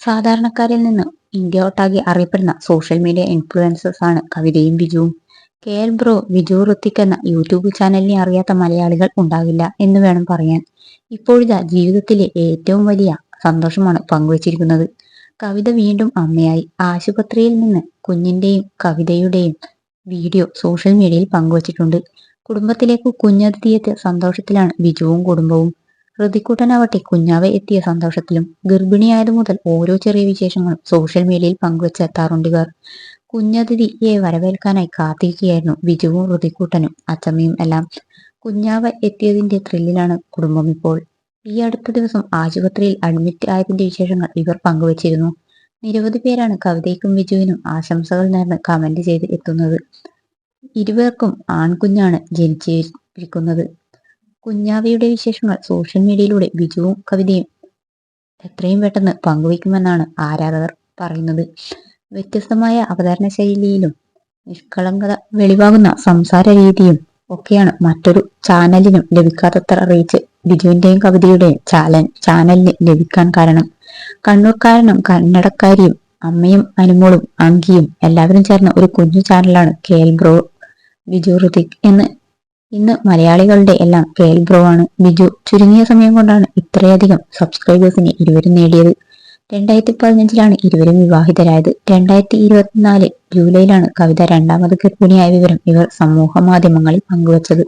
സാധാരണക്കാരിൽ നിന്ന് ഇന്ത്യ ഒട്ടാകെ അറിയപ്പെടുന്ന സോഷ്യൽ മീഡിയ ഇൻഫ്ലുവൻസേഴ്സ് ആണ് കവിതയും ബിജുവും. KL ബ്രോ, വിജു ഋത്തിക് എന്ന യൂട്യൂബ് ചാനലിനെ അറിയാത്ത മലയാളികൾ ഉണ്ടാകില്ല എന്ന് വേണം പറയാൻ. ഇപ്പോഴിതാ ജീവിതത്തിലെ ഏറ്റവും വലിയ സന്തോഷമാണ് പങ്കുവച്ചിരിക്കുന്നത്. കവിത വീണ്ടും അമ്മയായി. ആശുപത്രിയിൽ നിന്ന് കുഞ്ഞിന്റെയും കവിതയുടെയും വീഡിയോ സോഷ്യൽ മീഡിയയിൽ പങ്കുവച്ചിട്ടുണ്ട്. കുടുംബത്തിലേക്ക് കുഞ്ഞതിഥിയെത്തിയ സന്തോഷത്തിലാണ് ബിജുവും കുടുംബവും. ഋതിക്കുട്ടനാവട്ടെ കുഞ്ഞാവ എത്തിയ സന്തോഷത്തിലും. ഗർഭിണിയായതു മുതൽ ഓരോ ചെറിയ വിശേഷങ്ങളും സോഷ്യൽ മീഡിയയിൽ പങ്കുവച്ച തറുണ്ടികാർ. കുഞ്ഞതിഥിയെ വരവേൽക്കാനായി കാത്തിരിക്കുകയായിരുന്നു ബിജുവും ഋതിക്കുട്ടനും അച്ചമ്മയും എല്ലാം. കുഞ്ഞാവ എത്തിയതിന്റെ ത്രില്ലിലാണ് കുടുംബം ഇപ്പോൾ. ഈ അടുത്ത ദിവസം ആശുപത്രിയിൽ അഡ്മിറ്റ് ആയതിന്റെ വിശേഷങ്ങൾ ഇവർ പങ്കുവച്ചിരുന്നു. നിരവധി പേരാണ് കവിതയ്ക്കും ബിജുവിനും ആശംസകൾ നേർന്ന് കമന്റ് ചെയ്ത് എത്തുന്നത്. ഇരുവർക്കും ആൺകുഞ്ഞാണ് ജനിച്ചിരിക്കുന്നത്. കുഞ്ഞാവയുടെ വിശേഷങ്ങൾ സോഷ്യൽ മീഡിയയിലൂടെ ബിജുവും കവിതയും എത്രയും പെട്ടെന്ന് പങ്കുവയ്ക്കുമെന്നാണ് ആരാധകർ പറയുന്നത്. വ്യത്യസ്തമായ അവതരണ ശൈലിയിലും നിഷ്കളങ്കത വെളിവാകുന്ന സംസാര രീതിയും ഒക്കെയാണ് മറ്റൊരു ചാനലിനും ലഭിക്കാത്തത്ര റീച്ച് ബിജുവിന്റെയും കവിതയുടെയും ചാനലിന് ലഭിക്കാൻ കാരണം. കണ്ണൂർക്കാരനും കന്നഡക്കാരിയും അമ്മയും അനുമോളും അങ്കിയും എല്ലാവരും ചേർന്ന ഒരു കുഞ്ഞു ചാനലാണ് KL ബ്രോ ബിജു ഋതിക് ഇന്ന് മലയാളികളുടെ എല്ലാം KL ബ്രോ ആണ്. ബിജു ചുരുങ്ങിയ സമയം കൊണ്ടാണ് ഇത്രയധികം സബ്സ്ക്രൈബേഴ്സിനെ ഇരുവരും നേടിയത്. 2015 ഇരുവരും വിവാഹിതരായത്. 2024 ജൂലൈയിലാണ് കവിത രണ്ടാമത് ഗർഭിണിയായ വിവരം ഇവർ സമൂഹ മാധ്യമങ്ങളിൽ പങ്കുവച്ചത്.